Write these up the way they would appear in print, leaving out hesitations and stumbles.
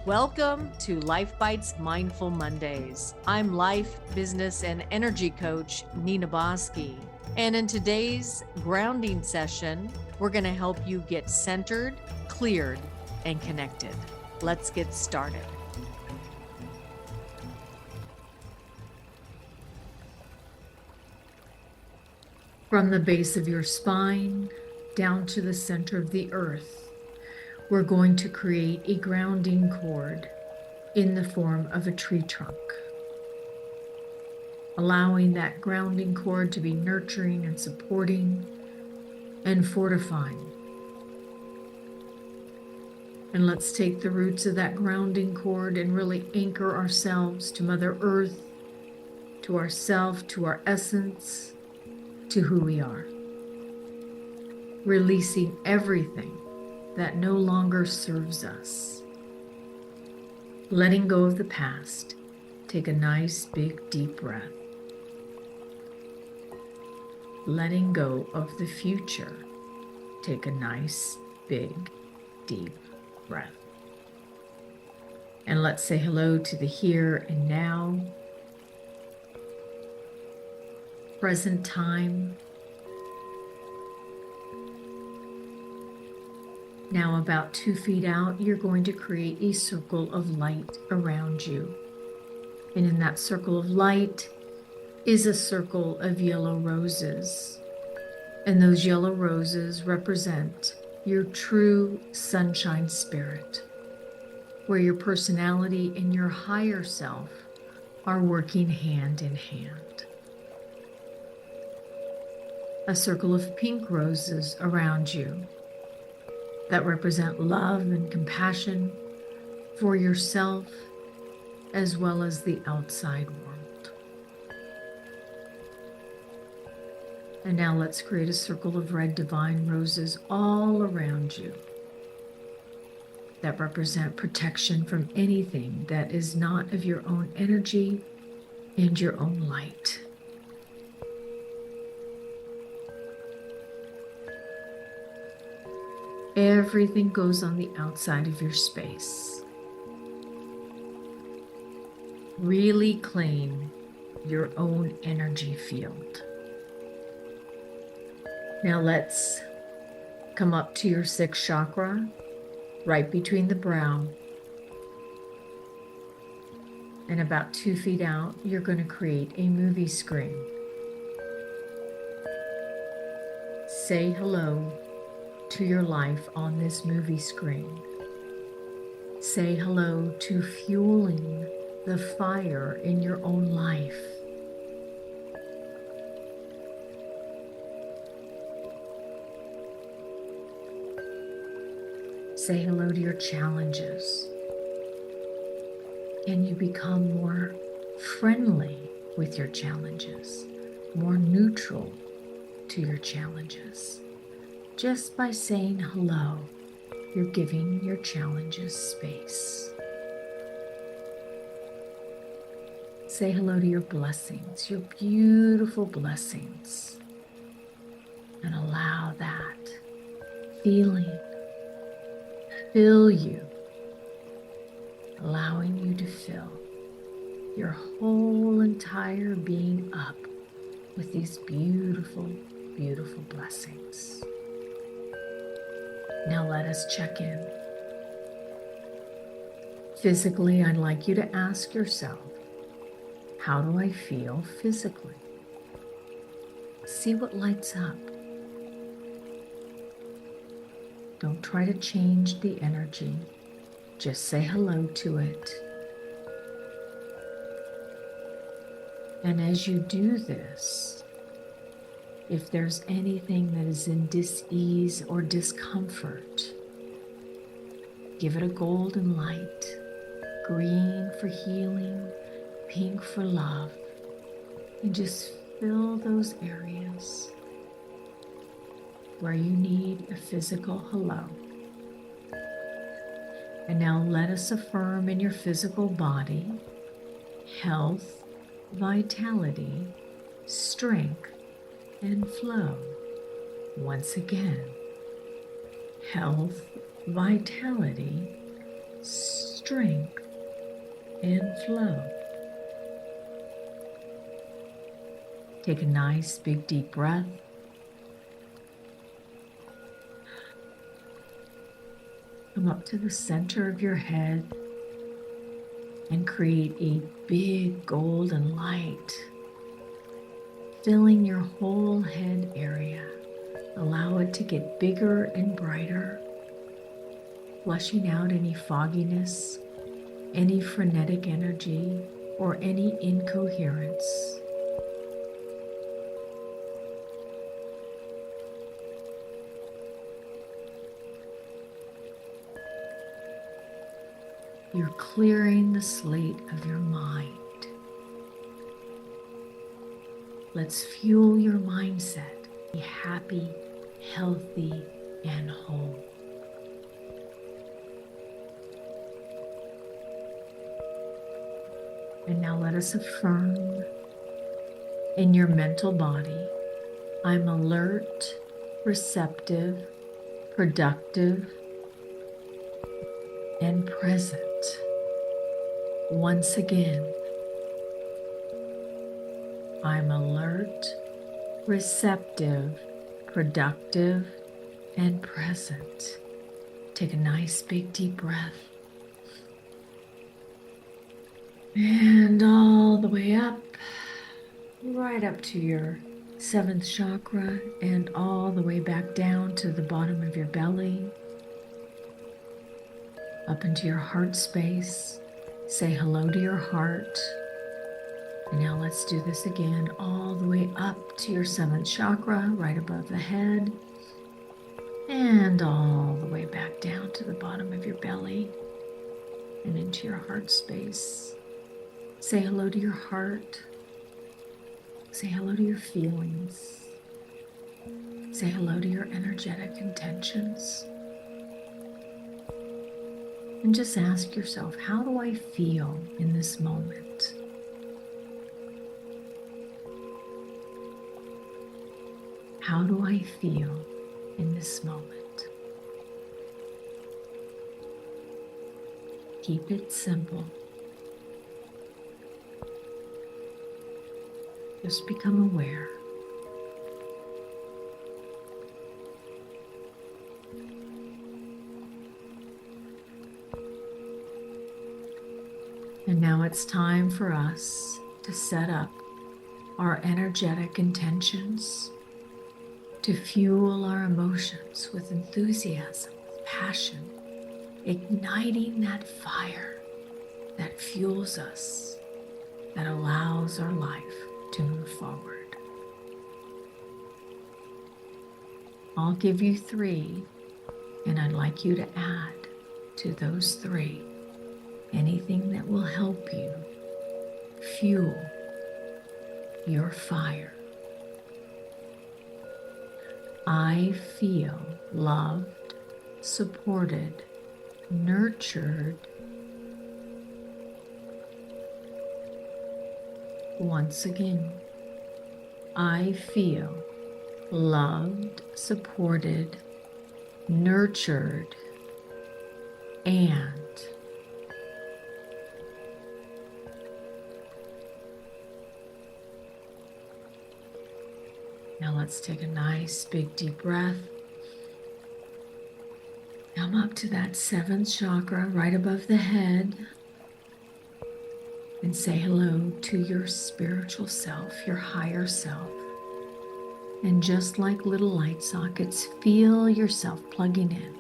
Welcome to LifeBites Mindful Mondays. I'm life, business, and energy coach Nina Bosky. And in today's grounding session, we're going to help you get centered, cleared, and connected. Let's get started. From the base of your spine down to the center of the earth, we're going to create a grounding cord in the form of a tree trunk, allowing that grounding cord to be nurturing and supporting and fortifying. And let's take the roots of that grounding cord and really anchor ourselves to Mother Earth, to ourself, to our essence, to who we are. Releasing everything that no longer serves us. Letting go of the past. Take a nice, big, deep breath. Letting go of the future. Take a nice, big, deep breath. And let's say hello to the here and now, present time. Now, about 2 feet out, you're going to create a circle of light around you. And in that circle of light is a circle of yellow roses. And those yellow roses represent your true sunshine spirit, where your personality and your higher self are working hand in hand. A circle of pink roses around you that represent love and compassion for yourself as well as the outside world. And now let's create a circle of red divine roses all around you that represent protection from anything that is not of your own energy and your own light. Everything goes on the outside of your space. Really claim your own energy field. Now let's come up to your sixth chakra, right between the brow. And about 2 feet out, you're going to create a movie screen. Say hello to your life on this movie screen. Say hello to fueling the fire in your own life. Say hello to your challenges. And you become more friendly with your challenges, more neutral to your challenges. Just by saying hello, you're giving your challenges space. Say hello to your blessings, your beautiful blessings, and allow that feeling fill you, allowing you to fill your whole entire being up with these beautiful, beautiful blessings. Now let us check in. Physically, I'd like you to ask yourself, how do I feel physically? See what lights up. Don't try to change the energy. Just say hello to it. And as you do this, if there's anything that is in dis-ease or discomfort, give it a golden light, green for healing, pink for love, and just fill those areas where you need a physical hello. And now let us affirm in your physical body health, vitality, strength, and flow. Once again, health, vitality, strength, strength and flow. Take a nice big deep breath. Come up to the center of your head and create a big golden light filling your whole head area. Allow it to get bigger and brighter, flushing out any fogginess, any frenetic energy, or any incoherence. You're clearing the slate of your mind. Let's fuel your mindset. Be happy, healthy, and whole. And now let us affirm in your mental body, I'm alert, receptive, productive, and present. Once again, I'm alert, receptive, productive, and present. Take a nice big deep breath. And all the way up, right up to your 7th chakra, and all the way back down to the bottom of your belly, up into your heart space. Say hello to your heart. And now let's do this again, all the way up to your 7th chakra, right above the head, and all the way back down to the bottom of your belly and into your heart space. Say hello to your heart. Say hello to your feelings. Say hello to your energetic intentions. And just ask yourself, how do I feel in this moment? How do I feel in this moment? Keep it simple. Just become aware. And now it's time for us to set up our energetic intentions, to fuel our emotions with enthusiasm, passion, igniting that fire that fuels us, that allows our life to move forward. I'll give you 3, and I'd like you to add to those 3 anything that will help you fuel your fire. I feel loved, supported, nurtured. Once again, I feel loved, supported, nurtured, and now let's take a nice big deep breath. Come up to that 7th chakra right above the head and say hello to your spiritual self, your higher self. And just like little light sockets, feel yourself plugging in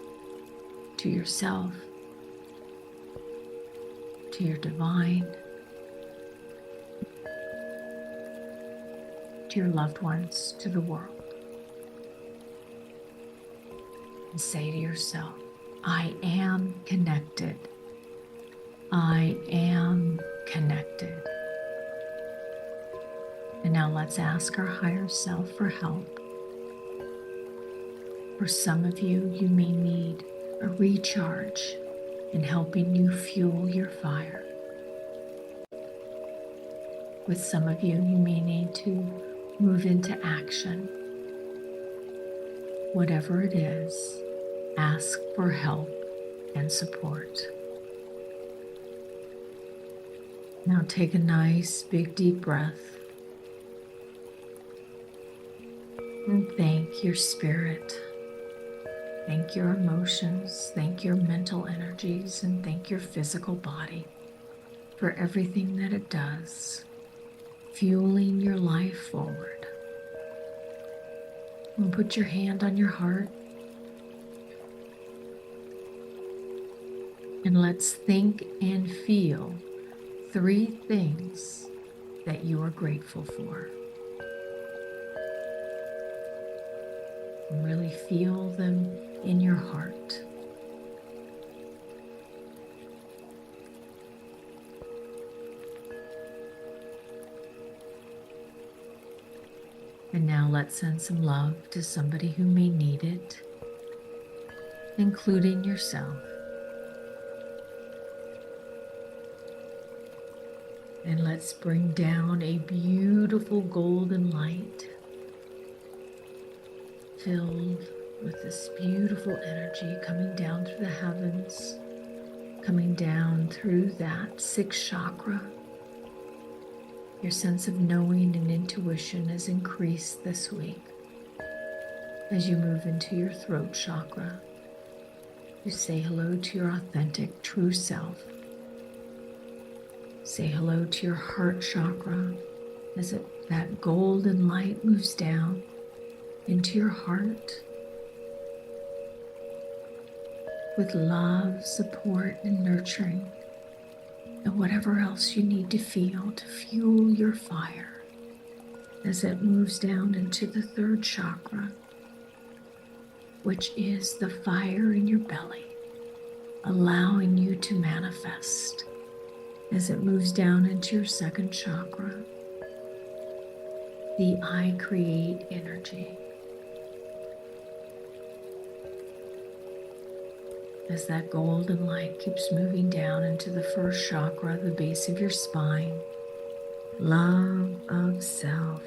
to yourself, to your divine, to your loved ones, to the world. And say to yourself, I am connected. I am connected. And now let's ask our higher self for help. For some of you, you may need a recharge in helping you fuel your fire. With some of you, you may need to move into action. Whatever it is, ask for help and support. Now take a nice big deep breath and thank your spirit. Thank your emotions, thank your mental energies, and thank your physical body for everything that it does, fueling your life forward. And put your hand on your heart and let's think and feel 3 things that you are grateful for. And really feel them in your heart. And now let's send some love to somebody who may need it, including yourself. And let's bring down a beautiful golden light filled with this beautiful energy coming down through the heavens, coming down through that 6th chakra. Your sense of knowing and intuition has increased this week. As you move into your throat chakra, you say hello to your authentic, true self. Say hello to your heart chakra as that golden light moves down into your heart with love, support, and nurturing, and whatever else you need to feel to fuel your fire as it moves down into the 3rd chakra, which is the fire in your belly, allowing you to manifest. As it moves down into your 2nd chakra, the I create energy. As that golden light keeps moving down into the 1st chakra, the base of your spine, love of self,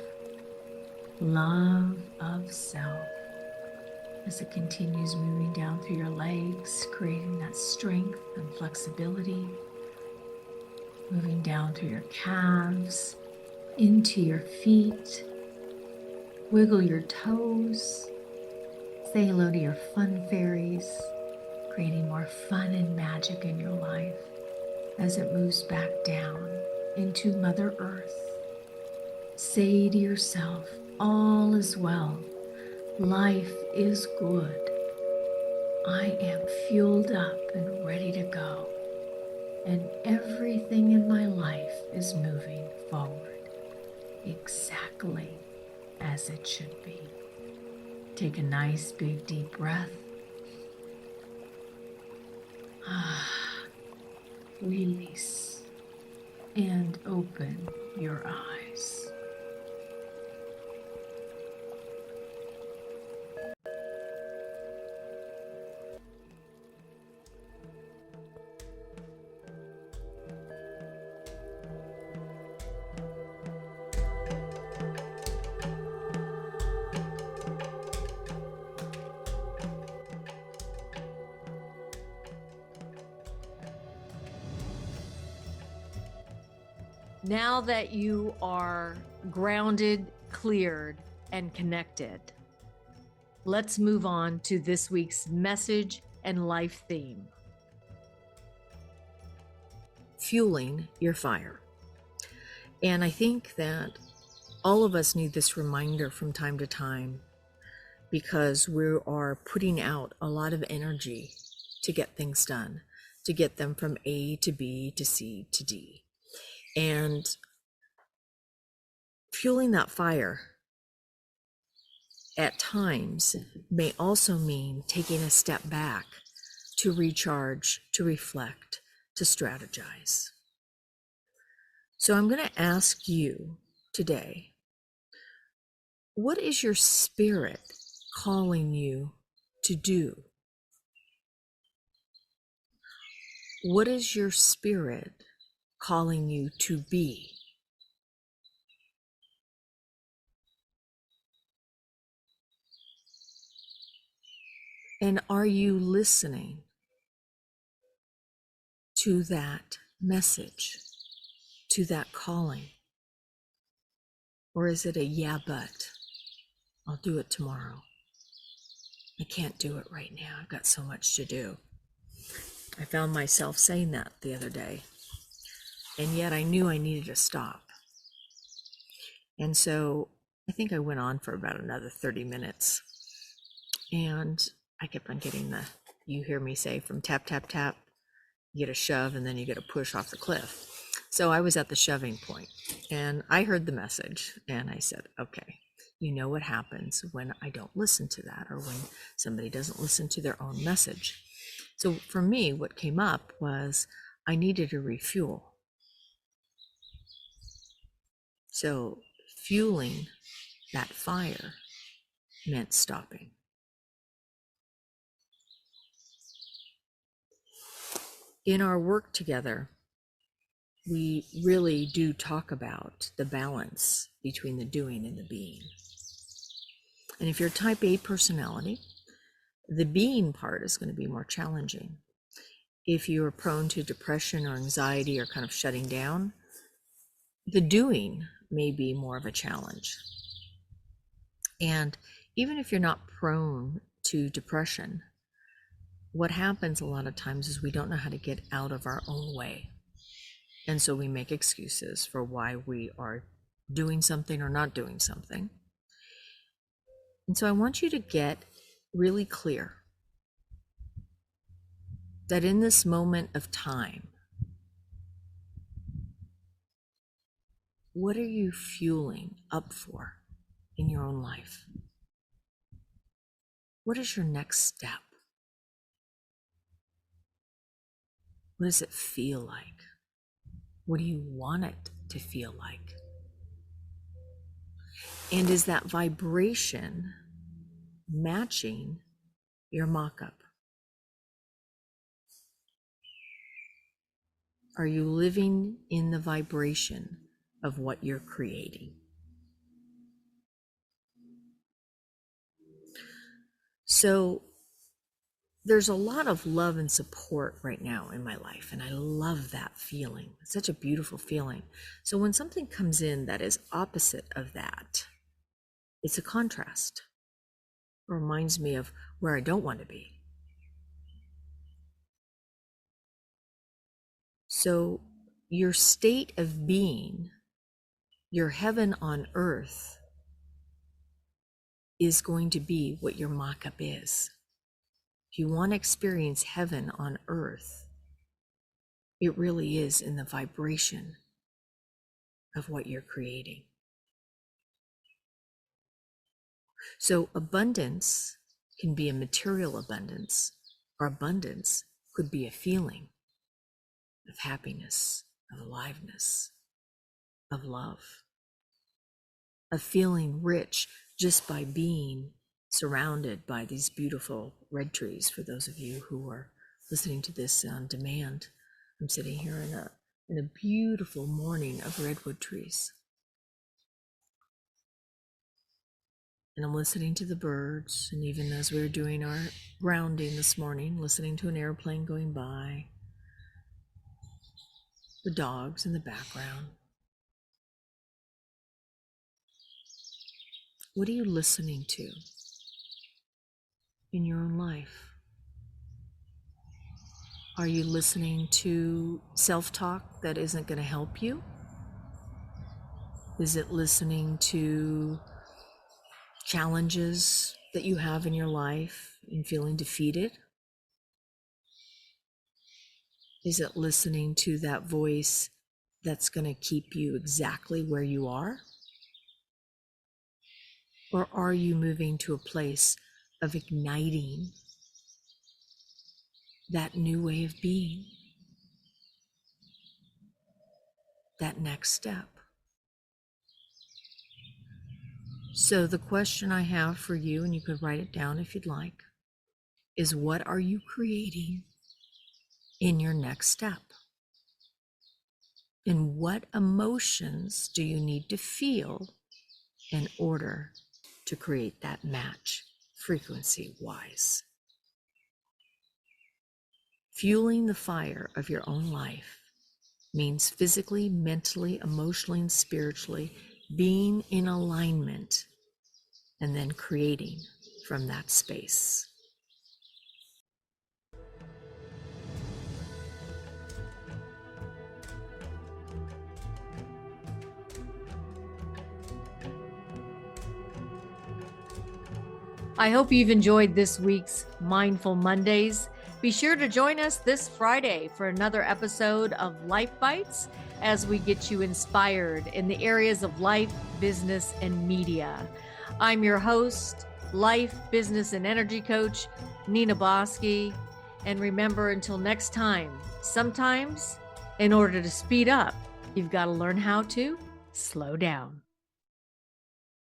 love of self. As it continues moving down through your legs, creating that strength and flexibility, moving down through your calves, into your feet, wiggle your toes, say hello to your fun fairies, creating more fun and magic in your life as it moves back down into Mother Earth. Say to yourself, all is well, life is good, I am fueled up and ready to go, and everything in my life is moving forward exactly as it should be. Take a nice big deep breath. Release and open your eyes. Now that you are grounded, cleared, and connected, let's move on to this week's message and life theme. Fueling your fire. And I think that all of us need this reminder from time to time because we are putting out a lot of energy to get things done, to get them from A to B to C to D. And fueling that fire at times may also mean taking a step back to recharge, to reflect, to strategize. So I'm going to ask you today, what is your spirit calling you to do? What is your spirit calling you to be? And are you listening to that message, to that calling? Or is it a yeah, but I'll do it tomorrow? I can't do it right now. I've got so much to do. I found myself saying that the other day, and yet I knew I needed to stop. And so I think I went on for about another 30 minutes, and I kept on getting the, you hear me say, from tap, tap, tap, you get a shove, and then you get a push off the cliff. So I was at the shoving point, and I heard the message, and I said, okay, you know what happens when I don't listen to that, or when somebody doesn't listen to their own message. So for me, what came up was I needed to refuel. So fueling that fire meant stopping. In our work together, we really do talk about the balance between the doing and the being. And if you're type A personality, the being part is going to be more challenging. If you're prone to depression or anxiety or kind of shutting down, the doing may be more of a challenge. And even if you're not prone to depression, what happens a lot of times is we don't know how to get out of our own way. And so we make excuses for why we are doing something or not doing something. And so I want you to get really clear that in this moment of time, what are you fueling up for in your own life? What is your next step? What does it feel like? What do you want it to feel like? And is that vibration matching your mock-up? Are you living in the vibration of what you're creating? So there's a lot of love and support right now in my life, and I love that feeling. It's such a beautiful feeling. So when something comes in that is opposite of that, it's a contrast. It reminds me of where I don't want to be. So your state of being, your heaven on earth, is going to be what your mock-up is. If you want to experience heaven on earth, it really is in the vibration of what you're creating. So abundance can be a material abundance, or abundance could be a feeling of happiness, of aliveness, of love, of feeling rich just by being surrounded by these beautiful red trees. For those of you who are listening to this on demand, I'm sitting here in a beautiful morning of redwood trees. And I'm listening to the birds, and even as we were doing our grounding this morning, listening to an airplane going by, the dogs in the background. What are you listening to in your own life? Are you listening to self-talk that isn't going to help you? Is it listening to challenges that you have in your life and feeling defeated? Is it listening to that voice that's going to keep you exactly where you are? Or are you moving to a place of igniting that new way of being, that next step? So the question I have for you, and you could write it down if you'd like, is what are you creating in your next step? And what emotions do you need to feel in order to create that match frequency-wise? Fueling the fire of your own life means physically, mentally, emotionally, and spiritually being in alignment and then creating from that space. I hope you've enjoyed this week's Mindful Mondays. Be sure to join us this Friday for another episode of LifeBites as we get you inspired in the areas of life, business, and media. I'm your host, life, business, and energy coach, Nina Bosky. And remember, until next time, sometimes in order to speed up, you've got to learn how to slow down.